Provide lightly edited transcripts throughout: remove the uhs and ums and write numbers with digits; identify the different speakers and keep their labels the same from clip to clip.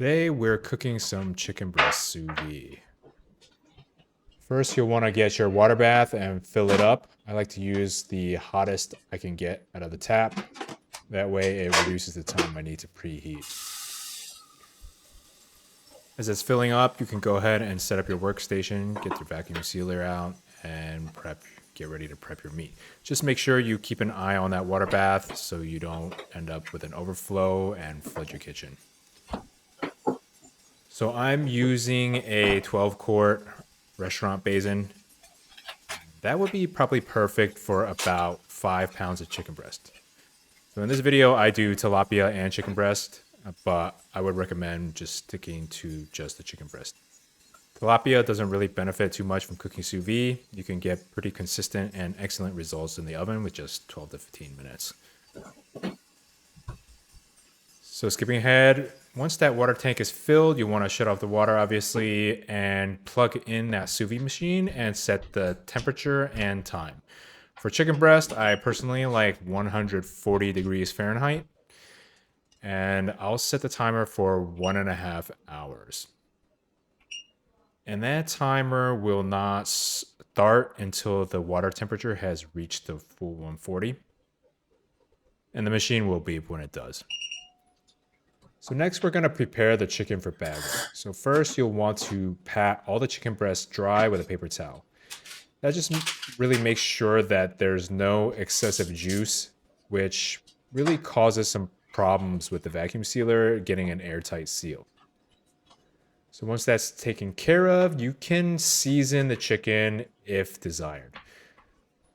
Speaker 1: Today we're cooking some chicken breast sous vide. First, you'll want to get your water bath and fill it up. I like to use the hottest I can get out of the tap. That way it reduces the time I need to preheat. As it's filling up, you can go ahead and set up your workstation, get your vacuum sealer out, and get ready to prep your meat. Just make sure you keep an eye on that water bath so you don't end up with an overflow and flood your kitchen. So I'm using a 12-quart restaurant basin. That would be probably perfect for about 5 pounds of chicken breast. So in this video, I do tilapia and chicken breast, but I would recommend just sticking to just the chicken breast. Tilapia doesn't really benefit too much from cooking sous vide. You can get pretty consistent and excellent results in the oven with just 12 to 15 minutes. So skipping ahead, once that water tank is filled, you want to shut off the water, obviously, and plug in that sous vide machine and set the temperature and time. For chicken breast, I personally like 140 degrees Fahrenheit, and I'll set the timer for 1.5 hours. And that timer will not start until the water temperature has reached the full 140, and the machine will beep when it does. So next we're going to prepare the chicken for bagging. So first you'll want to pat all the chicken breasts dry with a paper towel. That just really makes sure that there's no excessive juice, which really causes some problems with the vacuum sealer getting an airtight seal. So once that's taken care of, you can season the chicken if desired.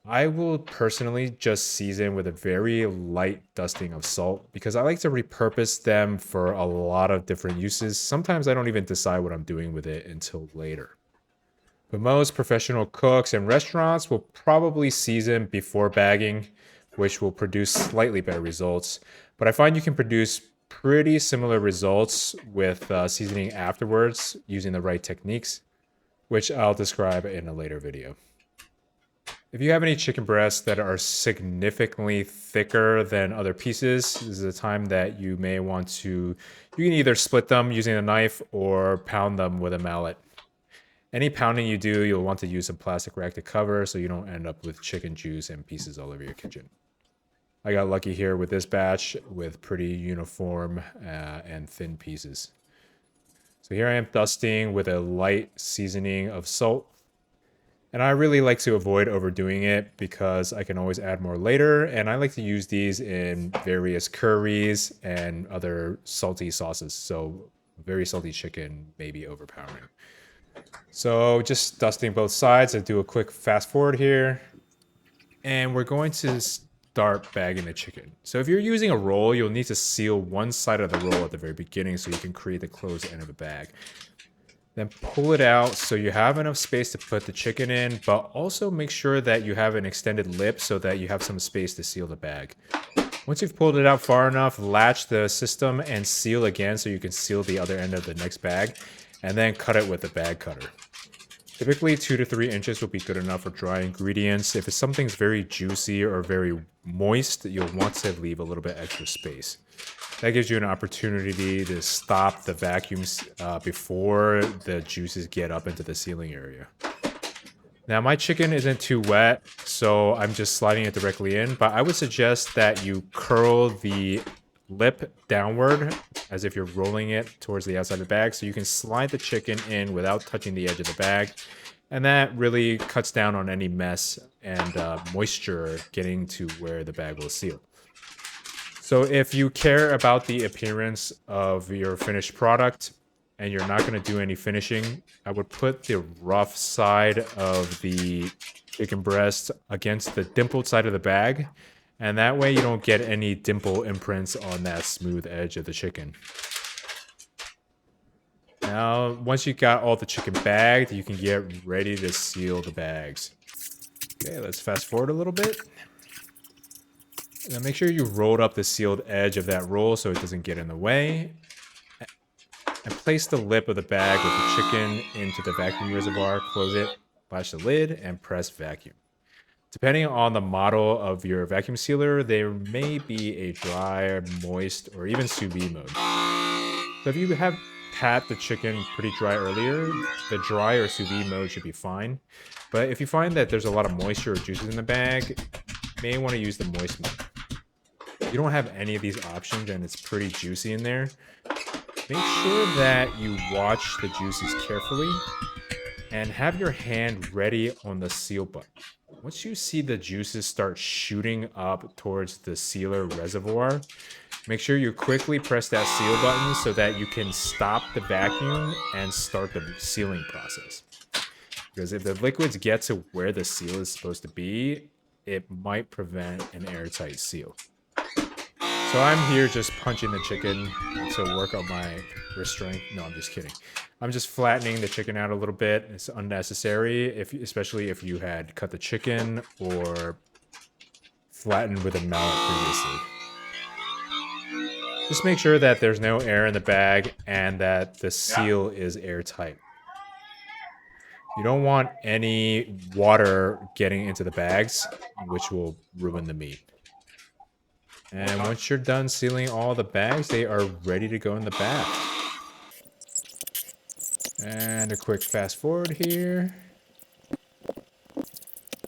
Speaker 1: I will personally just season with a very light dusting of salt because I like to repurpose them for a lot of different uses. Sometimes I don't even decide what I'm doing with it until later. But most professional cooks and restaurants will probably season before bagging, which will produce slightly better results. But I find you can produce pretty similar results with seasoning afterwards using the right techniques, which I'll describe in a later video. If you have any chicken breasts that are significantly thicker than other pieces, this is a time that you may want to, you can either split them using a knife or pound them with a mallet. Any pounding you do, you'll want to use a plastic rag to cover so you don't end up with chicken juice and pieces all over your kitchen. I got lucky here with this batch with pretty uniform and thin pieces. So here I am dusting with a light seasoning of salt. And I really like to avoid overdoing it because I can always add more later. And I like to use these in various curries and other salty sauces. So very salty chicken may be overpowering. So just dusting both sides. I do a quick fast forward here. And we're going to start bagging the chicken. So if you're using a roll, you'll need to seal one side of the roll at the very beginning so you can create the closed end of a bag. Then pull it out so you have enough space to put the chicken in, but also make sure that you have an extended lip so that you have some space to seal the bag. Once you've pulled it out far enough, latch the system and seal again so you can seal the other end of the next bag, and then cut it with the bag cutter. Typically 2 to 3 inches will be good enough for dry ingredients. If something's very juicy or very moist, you'll want to leave a little bit extra space. That gives you an opportunity to stop the vacuums before the juices get up into the sealing area. Now my chicken isn't too wet, so I'm just sliding it directly in, but I would suggest that you curl the lip downward as if you're rolling it towards the outside of the bag so you can slide the chicken in without touching the edge of the bag. And that really cuts down on any mess and moisture getting to where the bag will seal. So if you care about the appearance of your finished product and you're not going to do any finishing, I would put the rough side of the chicken breast against the dimpled side of the bag. And that way you don't get any dimple imprints on that smooth edge of the chicken. Now, once you got all the chicken bagged, you can get ready to seal the bags. Okay, let's fast forward a little bit. Now make sure you rolled up the sealed edge of that roll so it doesn't get in the way. And place the lip of the bag with the chicken into the vacuum reservoir, close it, latch the lid, and press vacuum. Depending on the model of your vacuum sealer, there may be a dry, moist, or even sous vide mode. So if you have pat the chicken pretty dry earlier, the dry or sous vide mode should be fine. But if you find that there's a lot of moisture or juices in the bag, you may want to use the moist mode. If you don't have any of these options and it's pretty juicy in there, make sure that you watch the juices carefully and have your hand ready on the seal button. Once you see the juices start shooting up towards the sealer reservoir, make sure you quickly press that seal button so that you can stop the vacuum and start the sealing process. Because if the liquids get to where the seal is supposed to be, it might prevent an airtight seal. So I'm here just punching the chicken to work on my restraint. No, I'm just kidding. I'm just flattening the chicken out a little bit. It's unnecessary, especially if you had cut the chicken or flattened with a mallet previously. Just make sure that there's no air in the bag and that the seal is airtight. You don't want any water getting into the bags, which will ruin the meat. And once you're done sealing all the bags, they are ready to go in the bath. And a quick fast forward here.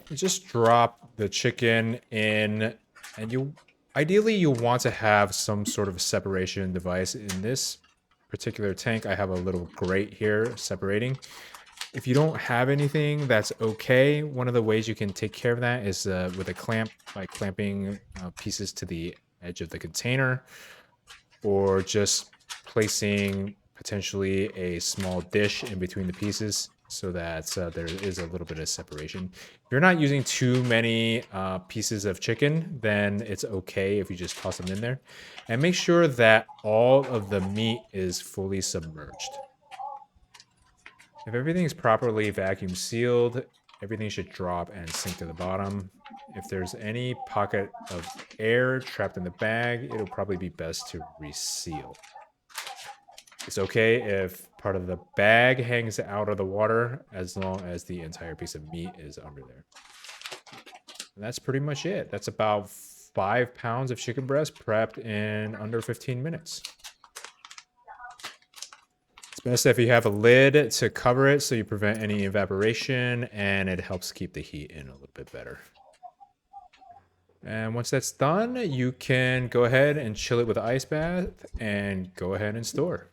Speaker 1: You just drop the chicken in, and ideally you want to have some sort of separation device. In this particular tank, I have a little grate here separating. If you don't have anything, that's okay. One of the ways you can take care of that is with a clamp, by clamping pieces to the edge of the container, or just placing potentially a small dish in between the pieces so that there is a little bit of separation. If you're not using too many pieces of chicken, then it's okay if you just toss them in there. And make sure that all of the meat is fully submerged. If everything is properly vacuum sealed, everything should drop and sink to the bottom. If there's any pocket of air trapped in the bag, it'll probably be best to reseal. It's okay if part of the bag hangs out of the water as long as the entire piece of meat is under there. And that's pretty much it. That's about 5 pounds of chicken breast prepped in under 15 minutes. It's best if you have a lid to cover it so you prevent any evaporation, and it helps keep the heat in a little bit better. And once that's done, you can go ahead and chill it with an ice bath and go ahead and store.